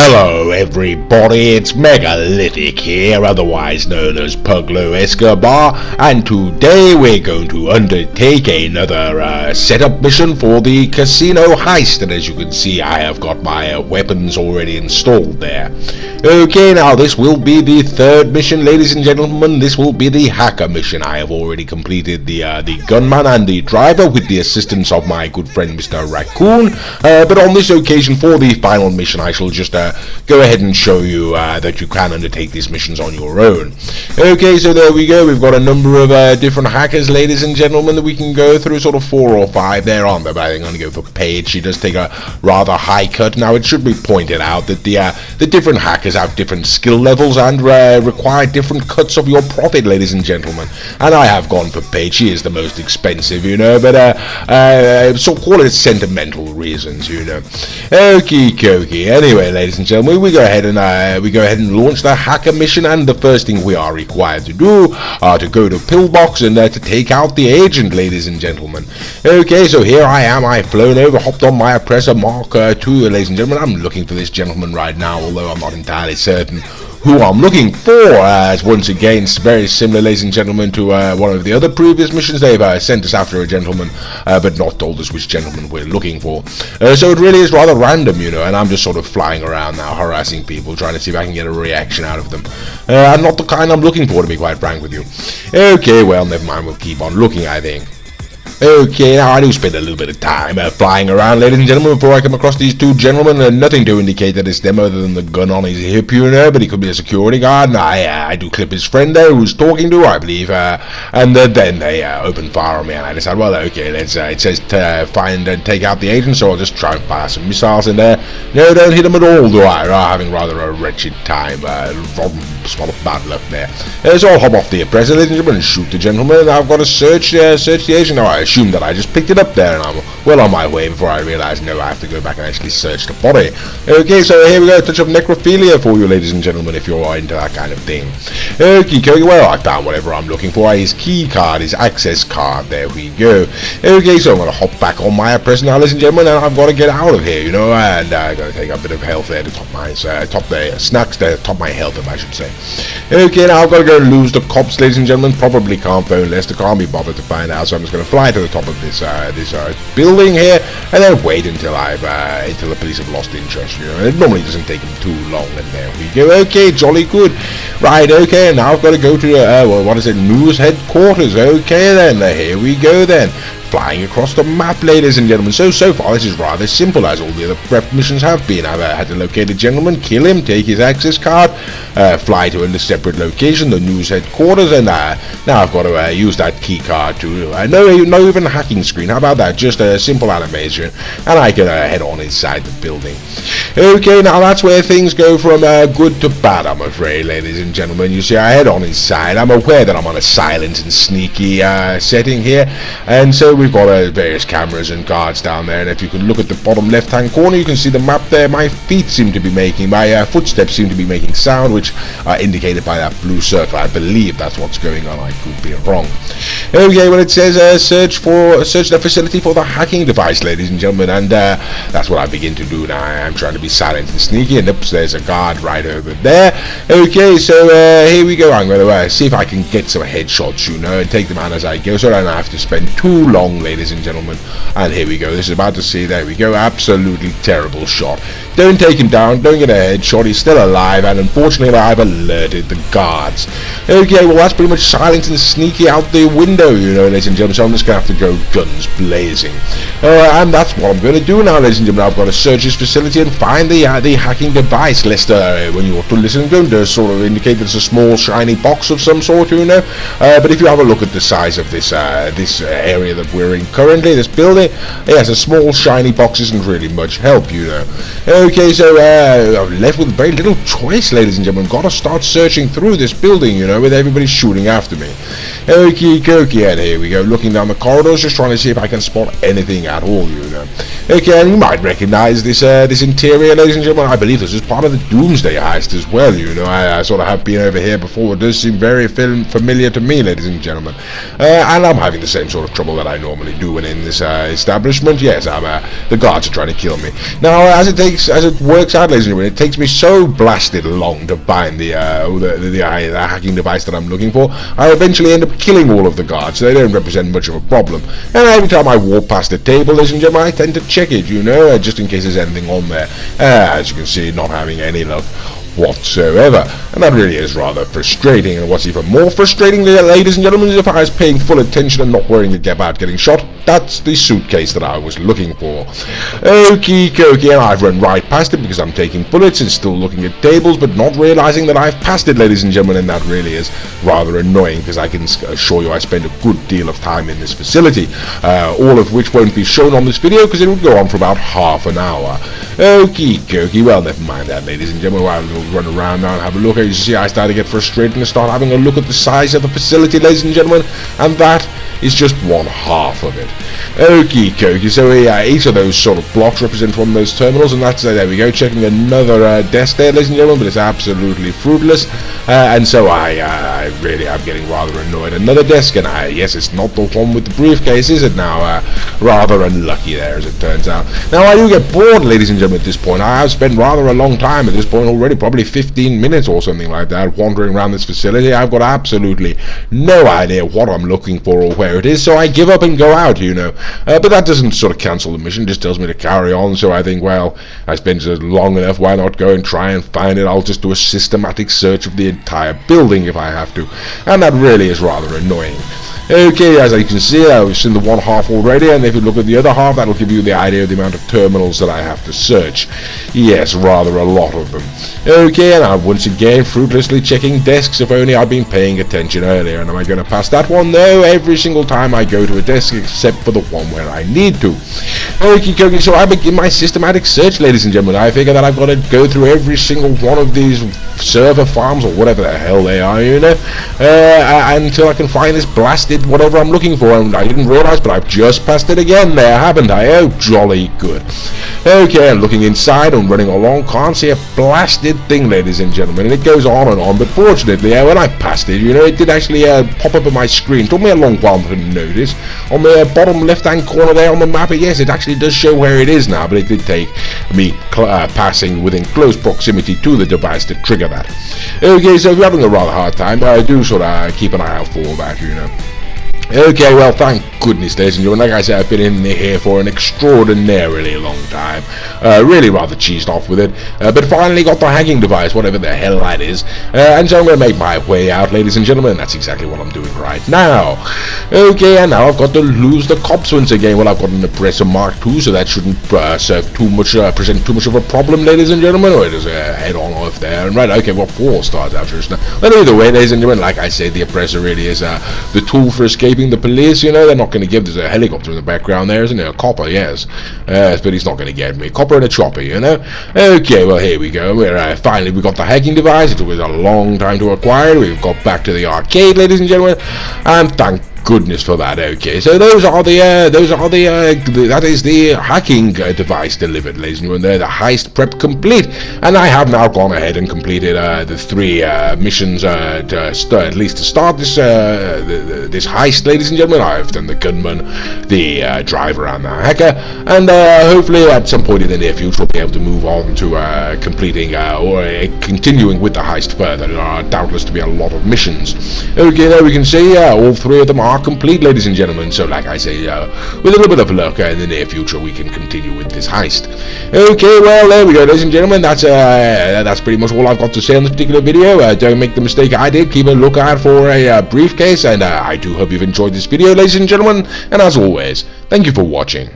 Hello everybody, it's Megalithic here, otherwise known as Puglo Escobar, and today we're going to undertake another setup mission for the casino heist, and as you can see I have got my weapons already installed there. Okay, now this will be the third mission, ladies and gentlemen. This will be the hacker mission. I have already completed the gunman and the driver with the assistance of my good friend Mr. Raccoon, but on this occasion for the final mission I shall just go ahead and show you that you can undertake these missions on your own. Okay, so there we go. We've got a number of different hackers, ladies and gentlemen, that we can go through, sort of 4 or 5 there, aren't there? But I think I'm going to go for Paige. She does take a rather high cut. Now, it should be pointed out that the different hackers have different skill levels and require different cuts of your profit, ladies and gentlemen. And I have gone for Paige. She is the most expensive, you know, but so call it sentimental reasons, you know. Okie dokie. Anyway, ladies and gentlemen, we go ahead and launch the hacker mission, and the first thing we are required to do are to go to Pillbox and to take out the agent, ladies and gentlemen. Okay, so here I am. I've flown over, hopped on my oppressor Mark II, ladies and gentlemen. I'm looking for this gentleman right now, although I'm not entirely certain who I'm looking for, as once again it's very similar, ladies and gentlemen, to one of the other previous missions. They've sent us after a gentleman, but not told us which gentleman we're looking for. So it really is rather random, you know, and I'm just sort of flying around now, harassing people, trying to see if I can get a reaction out of them. I'm not the kind I'm looking for, to be quite frank with you. Okay, well, never mind, we'll keep on looking, I think. Okay, now I do spend a little bit of time flying around, ladies and gentlemen, before I come across these two gentlemen, and nothing to indicate that it's them other than the gun on his hip, you know, but he could be a security guard, and I do clip his friend there who's talking to, I believe, and then they open fire on me, and I decide, well, okay, let's, it says to find and take out the agent, so I'll just try and fire some missiles in there. No, don't hit them at all, do I? Having rather a wretched time, spot of bad luck there. So I'll hop off the oppressor, ladies and gentlemen, and shoot the gentleman, and I've got to search the agent. Now, I assume that I just picked it up there, and I'm well on my way before I realise, no, I have to go back and actually search the body. Okay, so here we go, a touch of necrophilia for you, ladies and gentlemen, if you're into that kind of thing. Okay, well, I found whatever I'm looking for, his key card, his access card, there we go. Okay, so I'm going to hop back on my oppressor now, ladies and gentlemen, and I've got to get out of here, you know, and I'm going to take a bit of health there to top my, snacks there to top my health, if I should say. Okay, now I've got to go and lose the cops, ladies and gentlemen, probably can't phone Lester, can't be bothered to find out, so I'm just going to fly to the top of this building here, and then wait until until the police have lost interest, you know. It normally doesn't take them too long, and there we go. Okay, jolly good. Right, okay, now I've got to go to, well, what is it, news headquarters. Okay then, here we go then. Flying across the map, ladies and gentlemen. So far this is rather simple, as all the other prep missions have been. I've had to locate a gentleman, kill him, take his access card, fly to a separate location, the news headquarters, and now I've got to use that key card to no even hacking screen. How about that? Just a simple animation, and I can head on inside the building. Okay, now that's where things go from good to bad, I'm afraid, ladies and gentlemen. You see, I head on inside. I'm aware that I'm on a silent and sneaky setting here, and so we've got various cameras and guards down there, and if you can look at the bottom left hand corner, you can see the map there. My footsteps seem to be making sound, which are indicated by that blue circle. I believe that's what's going on. I could be wrong. Okay, well, it says search the facility for the hacking device, ladies and gentlemen, and that's what I begin to do now. I'm trying to be silent and sneaky, and oops, there's a guard right over there. Okay, so here we go. I'm going to see if I can get some headshots, you know, and take them out as I go, so I don't have to spend too long, ladies and gentlemen. And here we go. This is about to see. There we go. Absolutely terrible shot. Don't take him down. Don't get a headshot. He's still alive, and unfortunately I've alerted the guards. Okay, well, that's pretty much silent and sneaky out the window, you know, ladies and gentlemen, so I'm just going to have to go guns blazing. And that's what I'm going to do now, ladies and gentlemen. I've got to search this facility and find the hacking device. Lester, when you're listening to him, does sort of indicate that it's a small shiny box of some sort, you know. But if you have a look at the size of this area that we're in currently, this building, yes, a small shiny box isn't really much help, you know. Okay, so I'm left with very little choice, ladies and gentlemen. Got to start searching through this building, you know, with everybody shooting after me. Okie dokie, and here we go, looking down the corridors, just trying to see if I can spot anything at all, you know. Okay, and you might recognize this interior, ladies and gentlemen. I believe this is part of the Doomsday heist as well, you know. I sort of have been over here before. It does seem very familiar to me, ladies and gentlemen. And I'm having the same sort of trouble that I normally do when in this establishment. Yes, the guards are trying to kill me. Now, as it as it works out, ladies and gentlemen, it takes me so blasted long to find the hacking device that I'm looking for. I eventually end up killing all of the guards, so they don't represent much of a problem. And every time I walk past the table, ladies and gentlemen, I tend to check it, you know, just in case there's anything on there. As you can see, not having any luck whatsoever, and that really is rather frustrating. And what's even more frustrating, ladies and gentlemen, is if I was paying full attention and not worrying about getting shot. That's the suitcase that I was looking for. Okie dokie, and I've run right past it because I'm taking bullets and still looking at tables, but not realizing that I've passed it, ladies and gentlemen, and that really is rather annoying, because I can assure you I spend a good deal of time in this facility, all of which won't be shown on this video because it will go on for about half an hour. Okie dokie, well, never mind that, ladies and gentlemen. I'll run around now and have a look. As you see, I start to get frustrated and start having a look at the size of the facility, ladies and gentlemen, and that is just one half of it. Okie dokie, so each of those sort of blocks represent one of those terminals, and that's, there we go, checking another desk there, ladies and gentlemen, but it's absolutely fruitless, and so I really am getting rather annoyed. Another desk, and yes, it's not the one with the briefcase, is it now? Rather unlucky there, as it turns out. Now, I do get bored, ladies and gentlemen, at this point. I have spent rather a long time at this point already, probably 15 minutes or something like that, wandering around this facility. I've got absolutely no idea what I'm looking for or where it is, so I give up and go out, you know. But that doesn't sort of cancel the mission, just tells me to carry on. So I think, well, I spent long enough, why not go and try and find it? I'll just do a systematic search of the entire building if I have to, and that really is rather annoying. Okay, as you can see, I've seen the one half already, and if you look at the other half, that'll give you the idea of the amount of terminals that I have to search. Yes, rather a lot of them. Okay, and I'm once again fruitlessly checking desks. If only I'd been paying attention earlier. And am I going to pass that one? No, every single time I go to a desk, except for the one where I need to. Okay, so I begin my systematic search, ladies and gentlemen. I figure that I've got to go through every single one of these server farms, or whatever the hell they are, you know, until I can find this blasted whatever I'm looking for. And I didn't realize, but I've just passed it again there, haven't I? Oh, jolly good. Okay, I'm looking inside and running along, can't see a blasted thing, ladies and gentlemen, and it goes on, but fortunately, when I passed it, you know, it did actually pop up on my screen. It took me a long while to notice. On the bottom left-hand corner there on the map, yes, it actually does show where it is now, but it did take me passing within close proximity to the device to trigger that. Okay, so if you're having a rather hard time, I do sort of keep an eye out for that, you know. Okay, well, thank goodness, ladies and gentlemen. Like I said, I've been in here for an extraordinarily long time. Really rather cheesed off with it. But finally got the hacking device, whatever the hell that is. And so I'm going to make my way out, ladies and gentlemen. And that's exactly what I'm doing right now. Okay, and now I've got to lose the cops once again. Well, I've got an Oppressor Mark II, so that shouldn't present too much of a problem, ladies and gentlemen. Or it is a head-on off there. And right, okay, well, 4 stars after just now. But either way, ladies and gentlemen, like I said, the Oppressor really is the tool for escaping the police, you know. They're not going to give, there's a helicopter in the background there, isn't there? A copper, yes. But he's not going to get me. Copper and a chopper, you know. Okay, well, here we go. Finally, we got the hacking device. It was a long time to acquire. We've got back to the arcade, ladies and gentlemen, and thank goodness for that. Okay, so that is the hacking device delivered, ladies and gentlemen. There, the heist prep complete, and I have now gone ahead and completed the 3 missions at least to start this this heist, ladies and gentlemen. I've done the gunman, the driver, and the hacker, and hopefully at some point in the near future we'll be able to move on to completing or continuing with the heist further. There are doubtless to be a lot of missions. Okay, there we can see all 3 of them are complete, ladies and gentlemen. So like I say, with a little bit of luck, in the near future we can continue with this heist. Okay, well, there we go, ladies and gentlemen. That's pretty much all I've got to say on this particular video. Don't make the mistake I did. Keep a lookout for a briefcase, and I do hope you've enjoyed this video, ladies and gentlemen, and as always, thank you for watching.